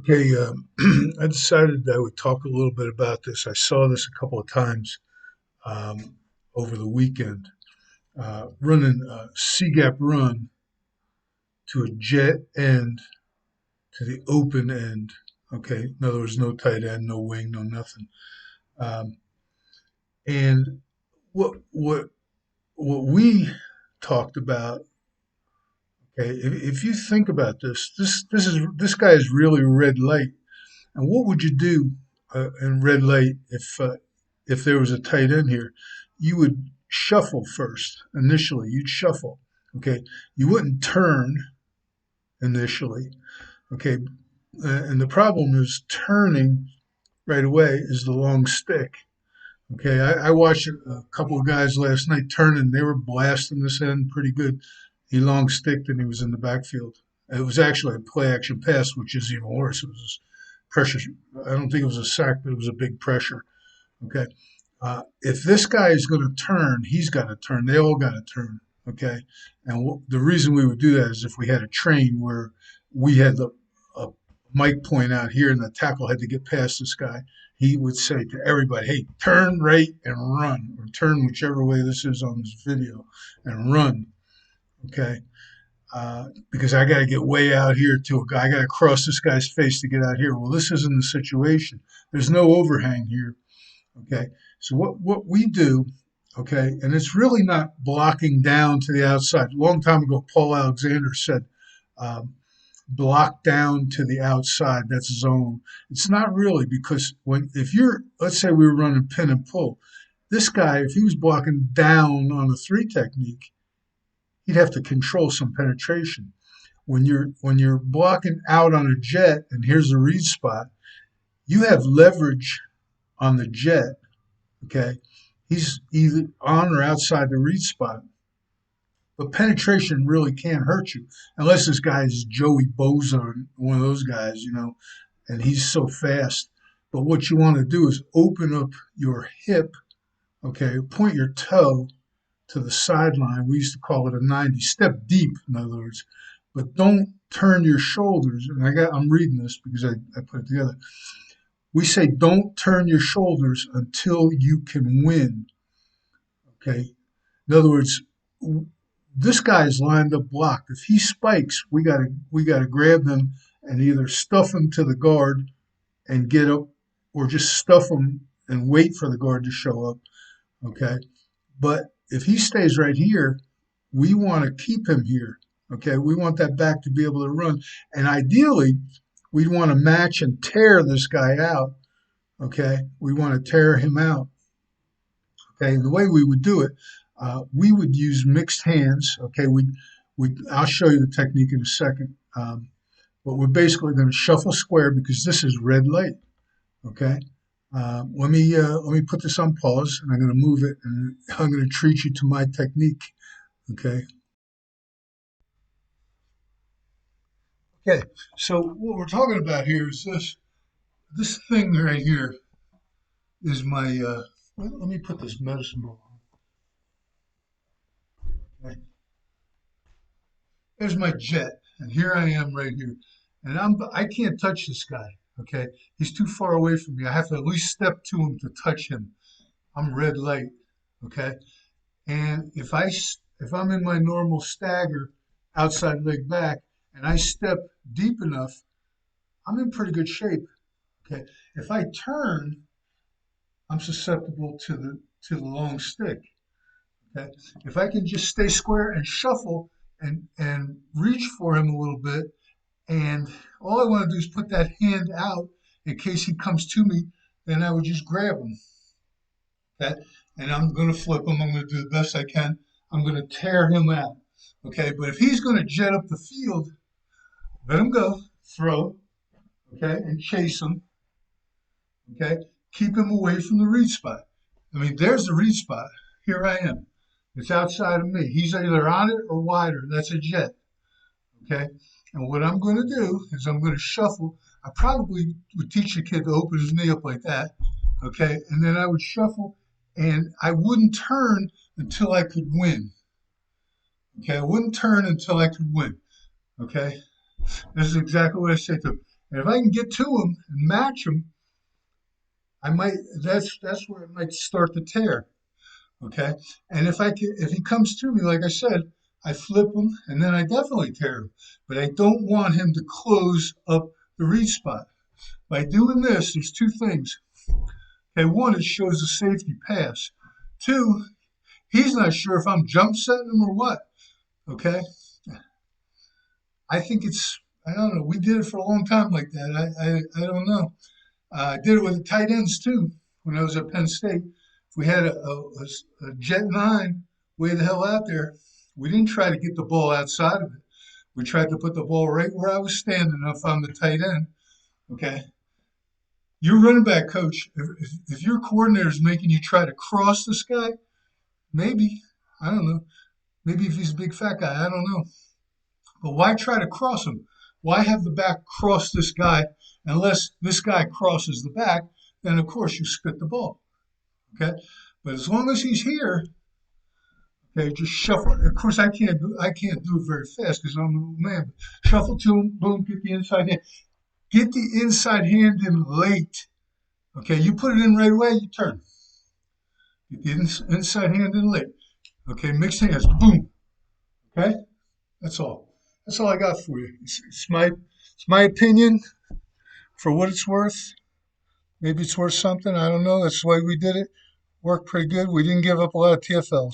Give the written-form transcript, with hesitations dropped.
Okay, I decided I would talk a little bit about this. I saw this a couple of times um, over the weekend. Running a C-gap run to a jet end to the open end. Okay, in other words, no tight end, no wing, no nothing. Um, and what we talked about. Okay, if you think about this guy is really red light. And what would you do in red light if there was a tight end here? You would shuffle first. Initially, you'd shuffle. Okay, you wouldn't turn initially. Okay, and the problem is turning right away is the long stick. Okay, I watched a couple of guys last night turning. They were blasting this end pretty good. He long sticked and he was in the backfield. It was actually a play action pass, which is even worse. It was pressure. I don't think it was a sack, but it was a big pressure. Okay. If this guy is going to turn, he's got to turn. They all got to turn. Okay. And the reason we would do that is if we had a train where we had a mic point out here and the tackle had to get past this guy, he would say to everybody, hey, turn right and run, or turn whichever way this is on this video and run. Okay. Because I got to get way out here to a guy. I got to cross this guy's face to get out here. Well, this isn't the situation. There's no overhang here. Okay. So what we do, okay, and it's really not blocking down to the outside. A long time ago, Paul Alexander said, block down to the outside. That's zone. It's not really because if you're, let's say we were running pin and pull, this guy, if he was blocking down on a three technique, he'd have to control some penetration. When you're blocking out on a jet, and here's the read spot, you have leverage on the jet. Okay, he's either on or outside the read spot, but penetration really can't hurt you unless this guy is Joey Bosa, one of those guys, and he's so fast. But what you want to do is open up your hip. Okay, point your toe to the sideline. We used to call it a 90. Step deep, in other words, but don't turn your shoulders. And I'm reading this because I put it together. We say don't turn your shoulders until you can win. Okay. In other words, this guy's lined up blocked. If he spikes, we gotta grab him and either stuff him to the guard and get up, or just stuff him and wait for the guard to show up. Okay. But if he stays right here, we want to keep him here. Okay, we want that back to be able to run. And ideally, we'd want to match and tear this guy out. Okay, we want to tear him out. Okay, and the way we would do it, we would use mixed hands. Okay, I'll show you the technique in a second. But we're basically going to shuffle square because this is red light. Okay. Let me put this on pause, and I'm going to move it, and I'm going to treat you to my technique. Okay. Okay. So what we're talking about here is this thing right here is my. Let me put this medicine ball on. Okay. There's my jet, and here I am right here, and I can't touch this guy. Okay, he's too far away from me. I have to at least step to him to touch him. I'm red light. Okay. And if I'm in my normal stagger, outside leg back, and I step deep enough, I'm in pretty good shape. Okay. If I turn, I'm susceptible to the long stick. Okay. If I can just stay square and shuffle and reach for him a little bit, and all I want to do is put that hand out in case he comes to me, then I would just grab him. Okay. And I'm going to flip him. I'm going to do the best I can. I'm going to tear him out. Okay. But if he's going to jet up the field, let him go, throw, okay, and chase him. Okay. Keep him away from the read spot. I mean, there's the read spot. Here I am. It's outside of me. He's either on it or wider. That's a jet. Okay. And what I'm going to do is I'm going to shuffle. I probably would teach a kid to open his knee up like that. Okay. And then I would shuffle, and I wouldn't turn until I could win. Okay. I wouldn't turn until I could win. Okay. This is exactly what I say to him. And if I can get to him and match him, I might. That's where it might start to tear. Okay. And if he comes to me, like I said, I flip him and then I definitely tear him. But I don't want him to close up the read spot. By doing this, there's two things. Okay, one, it shows a safety pass. Two, he's not sure if I'm jump setting him or what. Okay, I think I don't know. We did it for a long time like that. I don't know. I did it with the tight ends too when I was at Penn State. If we had a jet nine way the hell out there, we didn't try to get the ball outside of it. We tried to put the ball right where I was standing if I'm the tight end. Okay. Your running back coach, if your coordinator is making you try to cross this guy, maybe, I don't know. Maybe if he's a big fat guy, I don't know. But why try to cross him? Why have the back cross this guy? Unless this guy crosses the back, then of course you spit the ball. Okay. But as long as he's here, okay, just shuffle. Of course, I can't do it very fast because I'm a little man. But shuffle to him, boom, get the inside hand. Get the inside hand in late. Okay, you put it in right away, you turn. Get the inside hand in late. Okay, mixed hands, boom. Okay, that's all. That's all I got for you. It's my opinion for what it's worth. Maybe it's worth something. I don't know. That's the way we did it. Worked pretty good. We didn't give up a lot of TFLs.